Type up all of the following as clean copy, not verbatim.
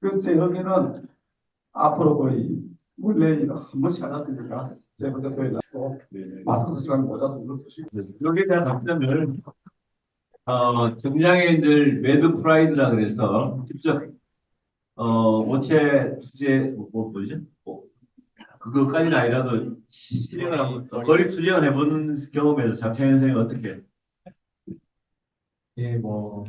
그래서 제 의견은 앞으로 거의 원래 한 번씩 안 왔으니까 세 번째 토요일 날고 마스크 쓰시고 모자도 좀 쓰시고. 여기에 대한 답변을 정장애인들 매드 프라이드라 그래서 직접 오체 수제 뭐죠? 그것까지는 아니라도 실행을 한번 거리 수정을 해보는 경험에서 장창현 선생님 어떻게? 예, 뭐,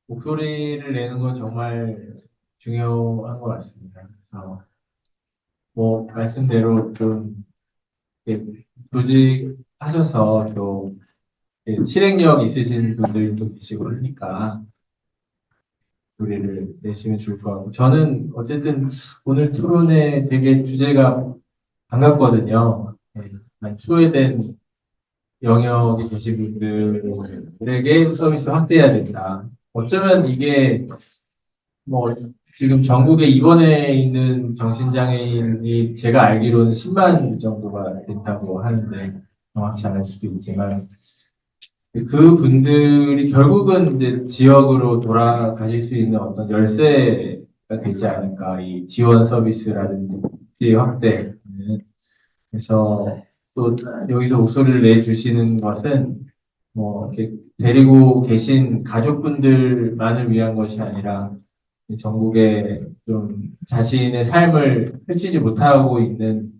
목소리를 내는 건 정말 중요한 것 같습니다. 그래서, 뭐, 말씀대로 좀, 예, 조직하셔서 좀, 예, 실행력 있으신 분들도 계시고 하니까, 소리를 내시면 좋을 것 같고, 저는 어쨌든 오늘 토론에 되게 주제가 반갑거든요. 예, 많이 소외된 영역에 계신 분들에게 서비스 확대해야 된다. 어쩌면 이게 뭐 지금 전국에 입원해 있는 정신장애인이 제가 알기로는 10만 정도가 된다고 하는데 정확치 않을 수도 있지만 그 분들이 결국은 이제 지역으로 돌아가실 수 있는 어떤 열쇠가 되지 않을까 이 지원 서비스라든지 복지 확대. 그래서 또 여기서 목소리를 내주시는 것은 뭐 이렇게 데리고 계신 가족분들만을 위한 것이 아니라 전국에 좀 자신의 삶을 펼치지 못하고 있는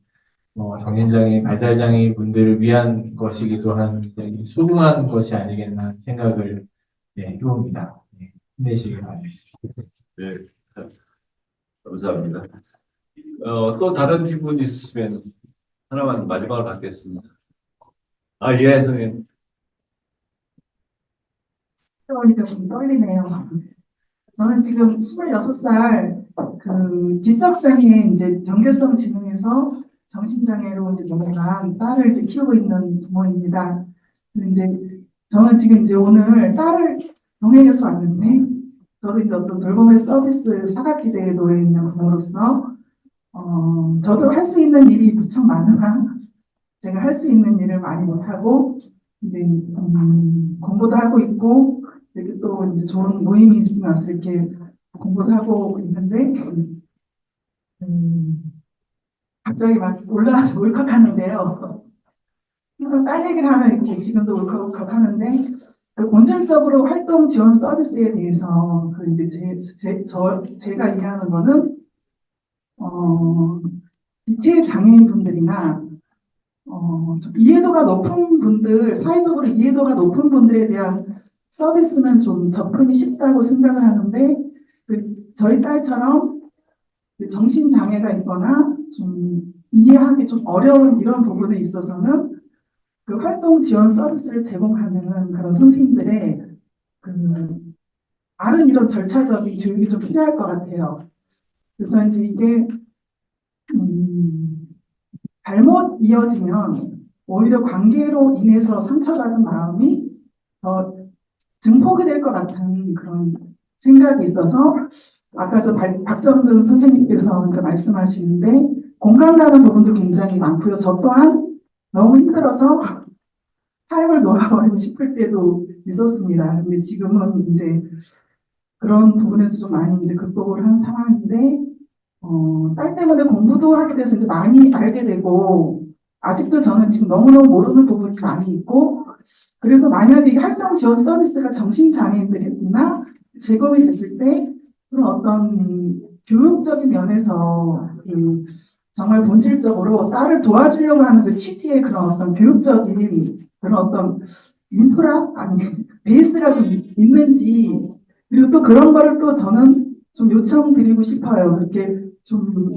정신장애인, 발달장애인 분들을 위한 것이기도 한 굉장히 소중한 것이 아니겠나 하는 생각을 해봅니다. 힘내시길 바라겠습니다. 네, 감사합니다. 또 다른 질문 있으시면 하나만 마지막으로 받겠습니다. 예, 선생님. 그러니까 좀 떨리네요. 저는 지금 26살 그 지적장애 이제 연결성 지능에서 정신장애로 이제 넘어간 딸을 이제 키우고 있는 부모입니다. 근데 이제 저는 지금 이제 오늘 딸을 동행해서 왔는데 저도 이제 어떤 돌봄의 서비스 사각지대에 놓여 있는 부모로서 저도 할 수 있는 일이 무척 많으나 제가 할 수 있는 일을 많이 못하고 이제 공부도 하고 있고 이렇게 또 이제 좋은 모임이 있으면 와서 이렇게 공부도 하고 있는데 갑자기 막 올라와서 울컥하는데요. 항상 딸 얘기를 하면 이렇게 지금도 울컥울컥 하는데 그 본질적으로 활동 지원 서비스에 대해서 그 이제 제가 이해하는 거는 지체 장애인 분들이나 좀 이해도가 높은 분들, 사회적으로 이해도가 높은 분들에 대한 서비스는 좀 접근이 쉽다고 생각을 하는데, 저희 딸처럼 정신장애가 있거나 좀 이해하기 좀 어려운 이런 부분에 있어서는 그 활동 지원 서비스를 제공하는 그런 선생님들의 그 다른 이런 절차적인 교육이 좀 필요할 것 같아요. 그래서 이제 이게 잘못 이어지면 오히려 관계로 인해서 상처받은 마음이 더 증폭이 될 것 같은 그런 생각이 있어서 아까 박정근 선생님께서 이제 말씀하시는데 공감 가는 부분도 굉장히 많고요. 저 또한 너무 힘들어서 삶을 놓아버리고 싶을 때도 있었습니다. 근데 지금은 이제 그런 부분에서 좀 많이 이제 극복을 한 상황인데 딸 때문에 공부도 하게 돼서 이제 많이 알게 되고, 아직도 저는 지금 너무너무 모르는 부분이 많이 있고, 그래서 만약에 이 활동 지원 서비스가 정신장애인들이나 제공이 됐을 때, 그런 어떤 교육적인 면에서 정말 본질적으로 딸을 도와주려고 하는 그 취지의 그런 어떤 교육적인 그런 어떤 인프라? 아니, 베이스가 좀 있는지, 그리고 또 그런 거를 또 저는 좀 요청드리고 싶어요. 그렇게 좀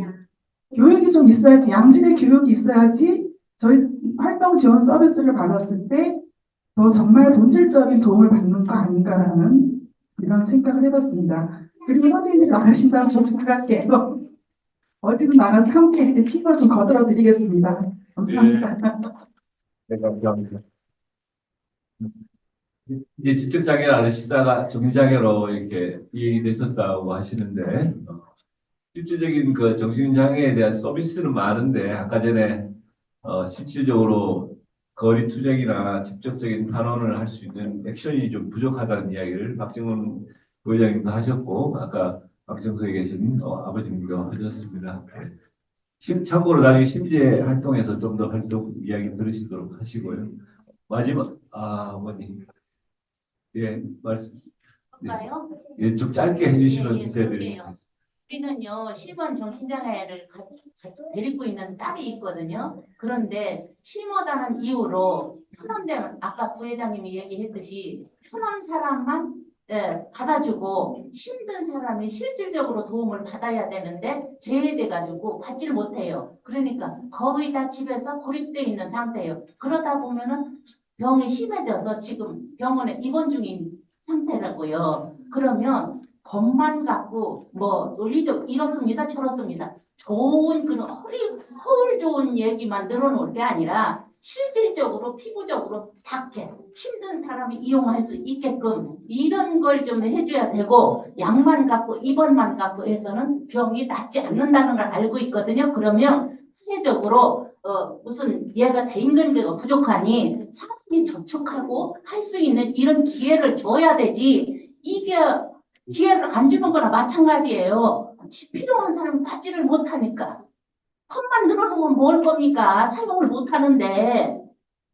교육이 좀 있어야지, 양질의 교육이 있어야지 저희 활동 지원 서비스를 받았을 때 더 정말 본질적인 도움을 받는 거 아닌가라는 이런 생각을 해봤습니다. 그리고 선생님들이 나가신다면 저도 나갈게요. 어디든 나가서 함께 이렇게 힘을 좀 거들어 드리겠습니다. 감사합니다. 네, 감사합니다. 이제 지적장애를 앓으시다가 정신장애로 이렇게 이해되셨다고 하시는데, 실질적인 그 정신장애에 대한 서비스는 많은데, 아까 전에 실질적으로 거리 투쟁이나 직접적인 탄원을 할 수 있는 액션이 좀 부족하다는 이야기를 박정훈 부회장님도 하셨고, 아까 박정서에 계신 아버님도 하셨습니다. 참고로 나중에 심재 활동에서 좀 더 활동 이야기 들으시도록 하시고요. 마지막 어머니 말씀 볼까요? 좀 짧게 해주시면 예, 감사드리겠습니다. 우리는요, 10원 정신장애를 데리고 있는 딸이 있거든요. 그런데 심하다는 이유로 편한데만 아까 부회장님이 얘기했듯이 편한 사람만 받아주고 힘든 사람이 실질적으로 도움을 받아야 되는데 제외돼가지고 받지를 못해요. 그러니까 거의 다 집에서 고립되어 있는 상태예요. 그러다 보면은 병이 심해져서 지금 병원에 입원 중인 상태라고요. 그러면 법만 갖고 뭐 논리적 이렇습니다 저렇습니다 좋은 그런 허울 좋은 얘기만 늘어놓을 게 아니라 실질적으로 피부적으로 닿게 힘든 사람이 이용할 수 있게끔 이런 걸 좀 해줘야 되고 약만 갖고 입원만 갖고 해서는 병이 낫지 않는다는 걸 알고 있거든요. 그러면 사회적으로 무슨 얘가 대인관계가 부족하니 사람이 접촉하고 할 수 있는 이런 기회를 줘야 되지 이게 기회를 안 주는 거나 마찬가지예요. 필요한 사람은 받지를 못하니까. 컵만 늘어놓으면 뭘 겁니까? 사용을 못하는데.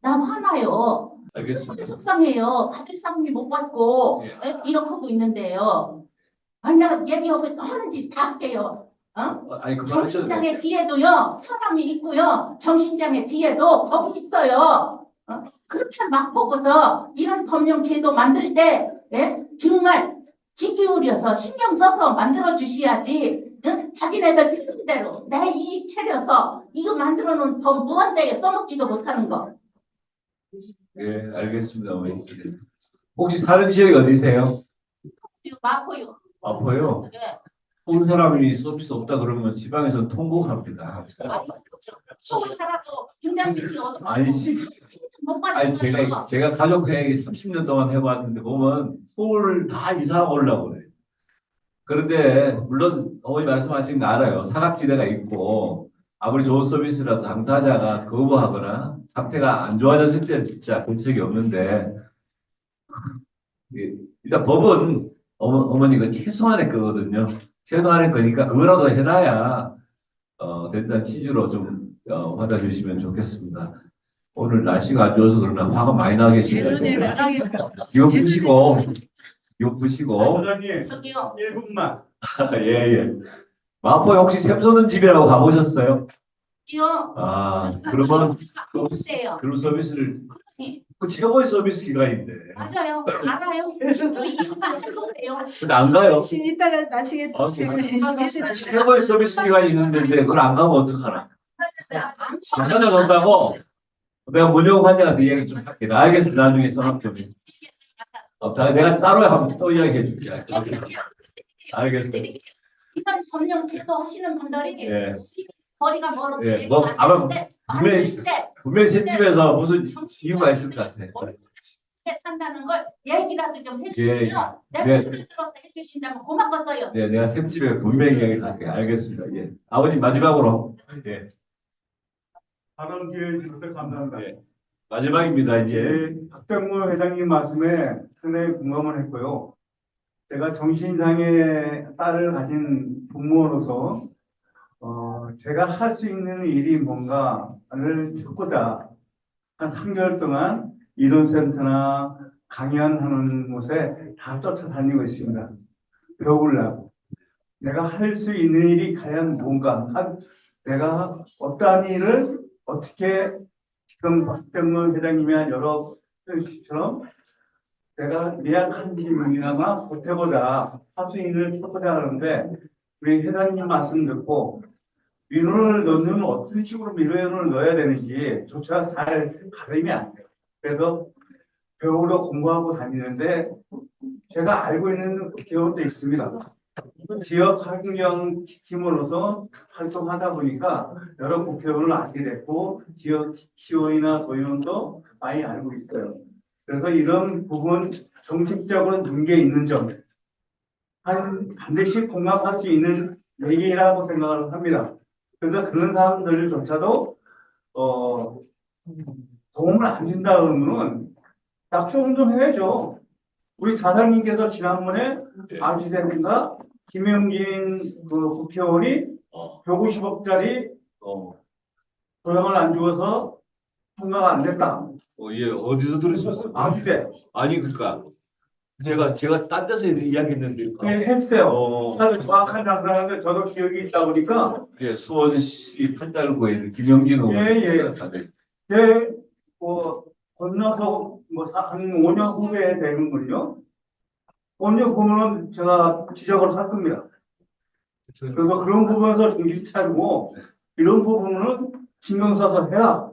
나 화나요. 알겠습니다. 속상해요. 받을 사람이 못 받고 이렇게 하고 있는데요. 아니 내가 얘기하고 하는지 다 할게요. 아니 그만 정신장애 뒤에도요 사람이 있고요. 정신장애 뒤에도 법이 있어요. 그렇게 막 보고서 이런 법령 제도 만들 때 정말 귀 기울여서 신경 써서 만들어 주셔야지. 자기네들 뜻대로 내 이익 차려서 이거 만들어 놓은 법 무한대에 써먹지도 못하는 거. 예, 알겠습니다. 어머니. 혹시 사는 지역이 어디세요? 맞고요. 아파요. 서울 사람이 서비스 없다 그러면 지방에서는 통곡합니다. 서울 살아도 중장비지 어디 아니, 못 아니 받았어요. 제가 가족 회계 30년 동안 해봤는데 보면 서울 다 이사 오려고 그래요. 그런데 물론 어머니 말씀하신 거 알아요. 사각지대가 있고 아무리 좋은 서비스라도 당사자가 거부하거나 상태가 안 좋아졌을 때는 진짜 대책이 없는데 일단 법은 어머니가 최소한의 거거든요. 최소한의 거니까 그거라도 해놔야 일단 취지로 좀 받아주시면 좋겠습니다. 오늘 날씨가 안 좋아서 그러나 화가 많이 나 계시네요. 이거 부시고 부장님 저기요. 1분만. 예. 마포에 혹시 샘소는 집이라고 가보셨어요? 지요. 그러면 없대요. 그런 서비스를 그 최고의 서비스 기관인데 맞아요. 알아요. 저 이유가 행동돼요. 근데 안 가요. 이따가 나중에 또 제가 해드릴게요. 최고의 서비스 기관이 있는데 그걸 안 가면 어떡하나? 안 찾아놓는다고? 내가 문영 환자한테 이야기 좀 할게. 알겠어. 나중에 전화 좀 해. 내가 따로 한번 또 이야기해 줄게. 알겠어. 이런 법령 제도 하시는 분들이 예. 거리가 멀어서 예, 얘기가 뭐, 안 아마 되는데 분명히 셋집에서 무슨 이유가 있을 것 같아. 산다는 걸 얘기라도 좀 예, 해주시면 네. 내가 소리를 들어서 해주신다면 고맙겠어요. 네, 내가 셋집에 분명히 이야기를 할게. 알겠습니다. 예. 아버님 마지막으로. 예. 발언 기회 주셔서 감사합니다. 예. 마지막입니다. 이제. 예, 박정무 회장님 말씀에 상당히 공감을 했고요. 제가 정신장애 딸을 가진 부모로서 제가 할 수 있는 일이 뭔가를 찾고자 한 3개월 동안 이론센터나 강연하는 곳에 다 쫓아다니고 있습니다. 배우려고. 내가 할 수 있는 일이 과연 뭔가, 내가 어떠한 일을 어떻게 지금 박정무 회장님이 한 여러 시처럼 내가 미약한 힘이나마 보태보자, 할 수 있는 일을 찾고자 하는데 우리 회장님 말씀 듣고 민원을 넣으면 어떤 식으로 민원을 넣어야 되는지 조차 잘 가름이 안 돼요. 그래서 배우러 공부하고 다니는데 제가 알고 있는 기업도 있습니다. 지역 환경 지킴으로서 활동하다 보니까 여러 국회의원을 알게 됐고 지역 시의원이나 도의원도 많이 알고 있어요. 그래서 이런 부분 정책적으로 문제 있는 점 반드시 공감할 수 있는 얘기라고 생각을 합니다. 그래서 그런 사람들조차도 도움을 안 준다 그러면은 약속 운동 해야죠. 우리 사장님께서 지난번에 아주대인가 김영진 그 국회의원이 어, 150억짜리 어, 도장을 안 주어서 통과가 안 됐다. 예, 어디서 들으셨어요? 아주대. 아니, 그러니까 제가 딴 데서 이야기했는데, 했어요. 나도 정확한 장사하는데 저도 기억이 있다 보니까 예, 수원시 팔달구에 있는 김영진 의원. 예. 제 건너서 한 5년 후에 되는군요. 5년 보면은 제가 지적을 할 겁니다. 그래서 그런 부분에서 정신 차리고 이런 부분은 신경 써서 해라.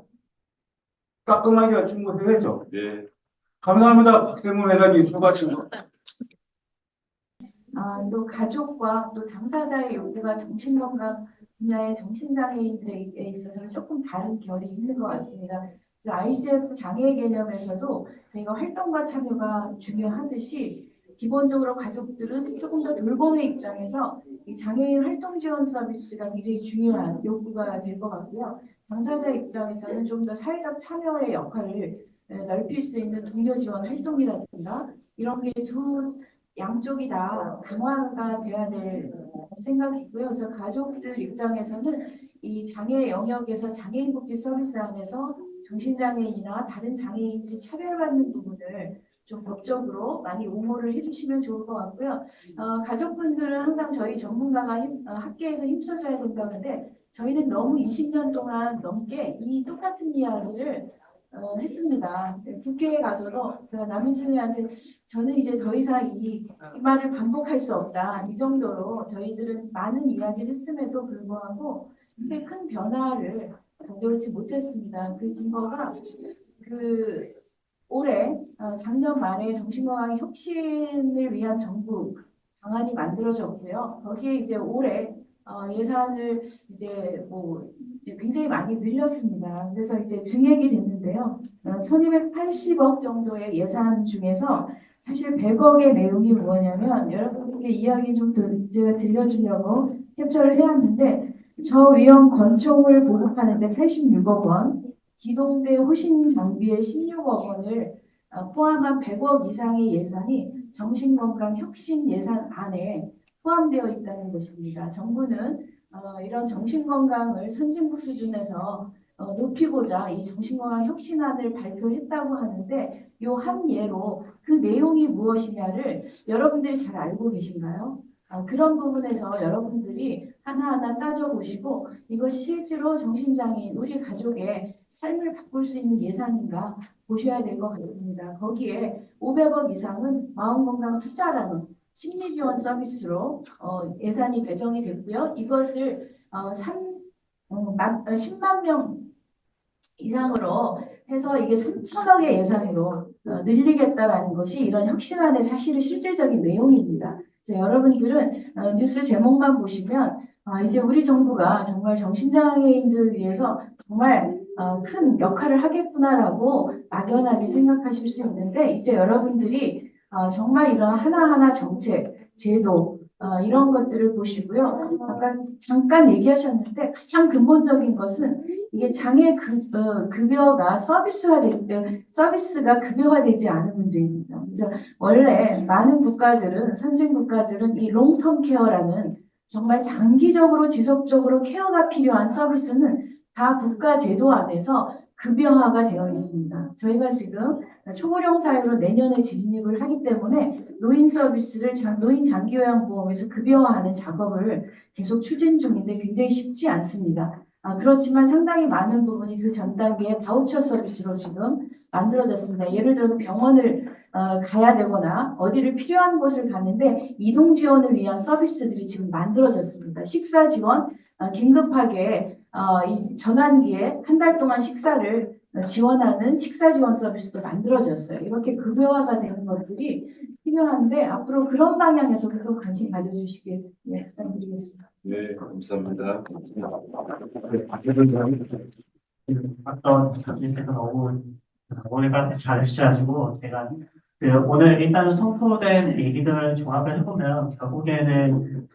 따끔하게 충분해야죠. 네. 감사합니다. 박세문 회장님 수고하셨습니다. 또 가족과 또 당사자의 요구가 정신건강 분야의 정신장애인들에 있어서는 조금 다른 결이 있는 것 같습니다. 그래서 ICF 장애 개념에서도 저희가 활동과 참여가 중요하듯이 기본적으로 가족들은 조금 더 돌봄의 입장에서 이 장애인 활동 지원 서비스가 굉장히 중요한 요구가 될 것 같고요. 당사자 입장에서는 좀 더 사회적 참여의 역할을 넓힐 수 있는 동료 지원 활동이라든가 이런 게 두 양쪽이 다 강화가 돼야 될 생각이고요. 그래서 가족들 입장에서는 이 장애 영역에서 장애인 복지 서비스 안에서 정신장애인이나 다른 장애인들이 차별받는 부분을 좀 법적으로 많이 옹호를 해주시면 좋을 것 같고요. 가족분들은 항상 저희 전문가가 학계에서 힘써줘야 된다는데 저희는 너무 20년 동안 넘게 이 똑같은 이야기를 했습니다. 국회에 가서도 제가 남인순이한테 저는 이제 더 이상 이 말을 반복할 수 없다. 이 정도로 저희들은 많은 이야기를 했음에도 불구하고 이렇게 큰 변화를 가져오지 못했습니다. 그 증거가 올해 작년 말에 정신건강 혁신을 위한 정부 방안이 만들어졌고요. 거기에 이제 올해 예산을 이제 굉장히 많이 늘렸습니다. 그래서 이제 증액이 됐는데요. 1280억 정도의 예산 중에서 사실 100억의 내용이 뭐냐면 여러분께 이야기 좀 제가 들려주려고 캡처를 해왔는데 저위험 권총을 보급하는데 86억 원, 기동대 호신 장비에 16억 원을 포함한 100억 이상의 예산이 정신건강 혁신 예산 안에 포함되어 있다는 것입니다. 정부는 이런 정신건강을 선진국 수준에서 높이고자 이 정신건강 혁신안을 발표했다고 하는데 이 한 예로 그 내용이 무엇이냐를 여러분들이 잘 알고 계신가요? 그런 부분에서 여러분들이 하나하나 따져보시고 이것이 실제로 정신장애인 우리 가족의 삶을 바꿀 수 있는 예산인가 보셔야 될 것 같습니다. 거기에 500억 이상은 마음건강 투자라는 심리지원 서비스로 예산이 배정이 됐고요. 이것을 10만 명 이상으로 해서 이게 3천억의 예산으로 늘리겠다라는 것이 이런 혁신안의 사실은 실질적인 내용입니다. 여러분들은 뉴스 제목만 보시면 이제 우리 정부가 정말 정신장애인들을 위해서 정말 큰 역할을 하겠구나라고 막연하게 생각하실 수 있는데 이제 여러분들이 정말 이런 하나하나 정책, 제도 이런 것들을 보시고요. 아까 잠깐 얘기하셨는데 가장 근본적인 것은 이게 장애 급여가 서비스가 급여화되지 않은 문제입니다. 그래서 원래 많은 국가들은 선진 국가들은 이 롱텀 케어라는 정말 장기적으로 지속적으로 케어가 필요한 서비스는 다 국가 제도 안에서 급여화가 되어 있습니다. 저희가 지금 초고령 사회로 내년에 진입을 하기 때문에 노인 서비스를 노인 장기요양보험에서 급여화하는 작업을 계속 추진 중인데 굉장히 쉽지 않습니다. 그렇지만 상당히 많은 부분이 그 전 단계의 바우처 서비스로 지금 만들어졌습니다. 예를 들어서 병원을 가야 되거나 어디를 필요한 곳을 가는데 이동 지원을 위한 서비스들이 지금 만들어졌습니다. 식사 지원, 긴급하게 이 전환기에 한 달 동안 식사를 지원하는 식사 지원 서비스도 만들어졌어요. 이렇게 급여화가 되는 것들이 필요한데 앞으로 그런 방향에서도 관심 가져주시길 부탁드리겠습니다. 네, 감사합니다. 어떤 분께서 너무 오늘까지 잘해주셔가지고 제가 오늘 일단은 선포된 얘기들을 종합을 해보면 결국에는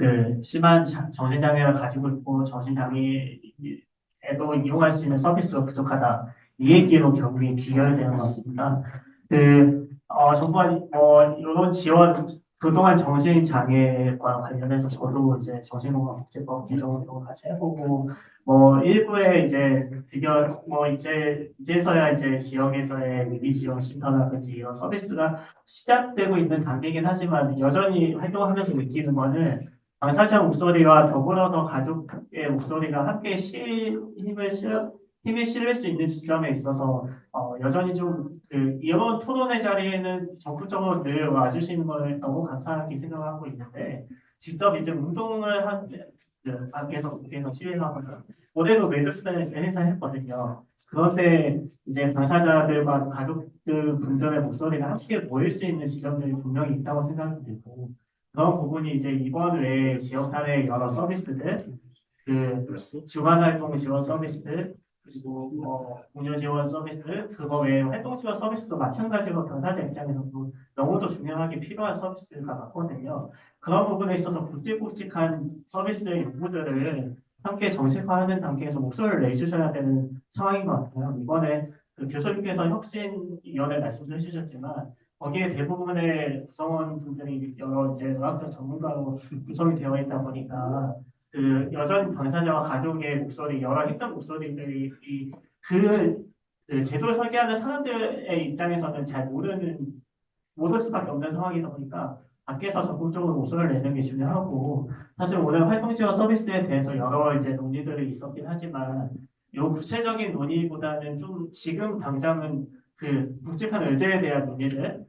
심한 정신장애를 가지고 있고 정신장애에도 이용할 수 있는 서비스가 부족하다 이 얘기로 결국에 귀결되는 것 같습니다. 정부가 이런 지원 그동안 정신장애와 관련해서 저도 이제 정신건강복지법 개정도 같이 해보고 뭐 일부에 이제 드디어 뭐 이제서야 이제 지역에서의 위기 지원 쉼터라든지 이런 서비스가 시작되고 있는 단계이긴 하지만 여전히 활동하면서 느끼는 거는 당사자 목소리와 더불어서 가족의 목소리가 함께 힘을 실을 수 있는 지점에 있어서 여전히 좀 이런 토론의 자리에는 적극적으로 늘 와주시는 걸 너무 감사하게 생각하고 있는데 직접 이제 운동을 밖에서 시위하거나 올해도 매듭스 행사 했거든요. 그런데 이제 당사자들과 가족들 분들의 목소리가 함께 모일 수 있는 지점들이 분명히 있다고 생각이 들고 그런 부분이 이제 이번 외에 지역사회 여러 서비스들 주간활동 지원 서비스 그리고 공여 지원 서비스, 그거 외에 활동 지원 서비스도 마찬가지로 당사자 입장에서도 너무도 중요하게 필요한 서비스가 많거든요. 그런 부분에 있어서 굵직굵직한 서비스의 요구들을 함께 정책화하는 단계에서 목소리를 내주셔야 되는 상황인 것 같아요. 이번에 교수님께서 혁신위원회 말씀도 해주셨지만 거기에 대부분의 구성원 분들이 여러 이제 의학적 전문가로 구성이 되어 있다 보니까 여전 당사자와 가족의 목소리, 여러 힘든 목소리들이 그 제도를 설계하는 사람들의 입장에서는 잘 모를 수밖에 없는 상황이다 보니까 밖에서 적극적으로 목소리를 내는 게 중요하고 사실 오늘 활동 지원 서비스에 대해서 여러 이제 논의들이 있었긴 하지만 이 구체적인 논의보다는 좀 지금 당장은 굵직한 의제에 대한 논의들,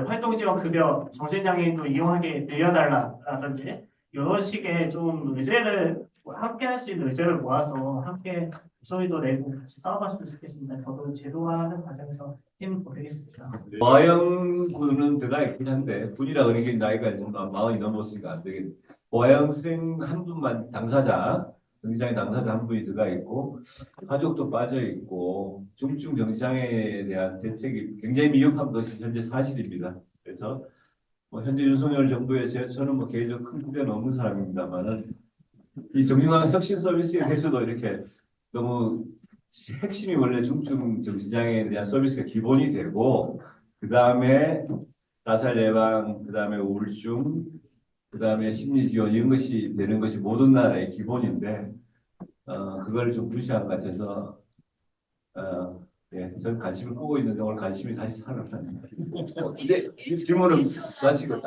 활동 지원 급여 정신장애인도 이용하게 늘려달라라든지 이런 식의 좀 의제를 함께 할 수 있는 의제를 모아서 함께 목소리도 내고 같이 싸워봤으면 좋겠습니다. 저도 제도화하는 과정에서 힘을 보태겠습니다. 보아영군은 들어가 있긴 한데 군이라 그러는 게 나이가 마흔이 넘었으니까 안 되겠네. 보아영생 한 분만 당사자 정신장애 당사자 한 분이 들어가 있고 가족도 빠져 있고 중증 정신장애에 대한 대책이 굉장히 미흡한 것이 현재 사실입니다. 그래서 현재 윤석열 정부에 저는 뭐 개인적으로 큰 기대는 없는 사람입니다만은 이 정신건강 혁신 서비스에 대해서도 이렇게 너무 핵심이 원래 중증 정신장애에 대한 서비스가 기본이 되고 그 다음에 자살 예방, 그 다음에 우울증, 그 다음에 심리 지원 이런 것이 되는 것이 모든 나라의 기본인데 그걸 좀 무시한 것 같아서 예, 저는 관심을 끄고 있는데 오늘 관심이 다시 살아났네요. 네, 질문을 마치고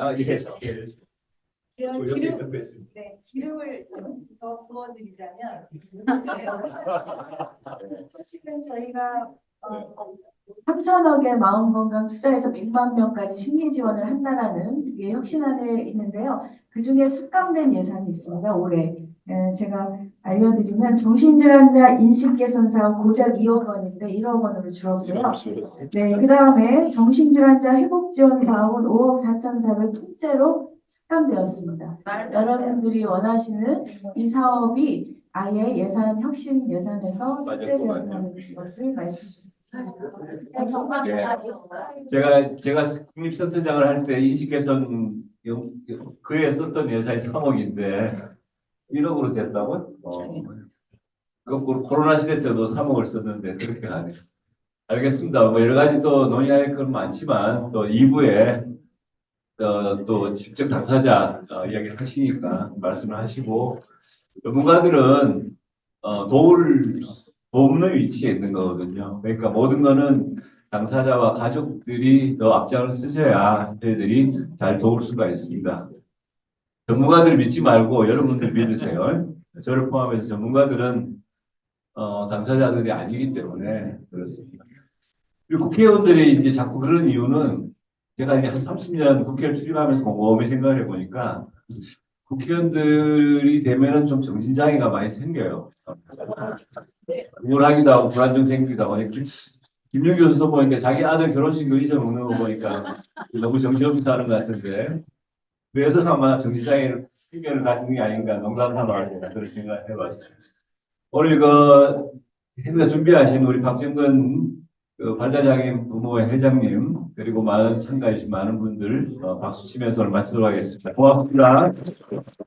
기름을 좀 더 부어드리자면 사실은 저희가 3천억의 마음건강 투자해서 100만 명까지 심리 지원을 한다라는 게 혁신안에 있는데요. 그 중에 삭감된 예산이 있습니다. 올해 제가 알려드리면 정신질환자 인식개선 사업 고작 2억 원인데 1억 원으로 줄었고요. 네, 그 다음에 정신질환자 회복지원 사업은 5억 4,400 통째로 삭감되었습니다. 여러분들이 원하시는 이 사업이 아예 혁신 예산에서 삭제되었다는 것을 말씀드립니다. 제가 국립센터장을 할 때 인식 개선 그에 썼던 예산이 3억인데 1억으로 됐다고? 거꾸로 코로나 시대 때도 3억을 썼는데 그렇게 하네요. 알겠습니다. 뭐 여러 가지 또 논의할 건 많지만 또 2부에 또 직접 당사자 이야기를 하시니까 말씀을 하시고 전문가들은 돕는 위치에 있는 거거든요. 그러니까 모든 거는 당사자와 가족들이 더 앞장을 쓰셔야 저희들이 잘 도울 수가 있습니다. 전문가들 믿지 말고 여러분들 믿으세요. 저를 포함해서 전문가들은 당사자들이 아니기 때문에 그렇습니다. 그리고 국회의원들이 이제 자꾸 그런 이유는 제가 이제 한 30년 국회를 출입하면서 곰곰이 생각을 해보니까 국회의원들이 되면은 좀 정신장애가 많이 생겨요. 우울하기도 하고 불안정 생기기도 하고 김용 교수도 보니까 자기 아들 결혼식 잊어먹는 거 보니까 너무 정신없이 사는 것 같은데 그래서 아마 정신장애를 해결을 가진 게 아닌가 농담삼아 그런 생각을 해봤어요. 오늘 행사 준비하신 우리 박정근 발달장애인 부모회 회장님 그리고 참가해주신 많은 분들 박수 치면서 오늘 마치도록 하겠습니다. 고맙습니다.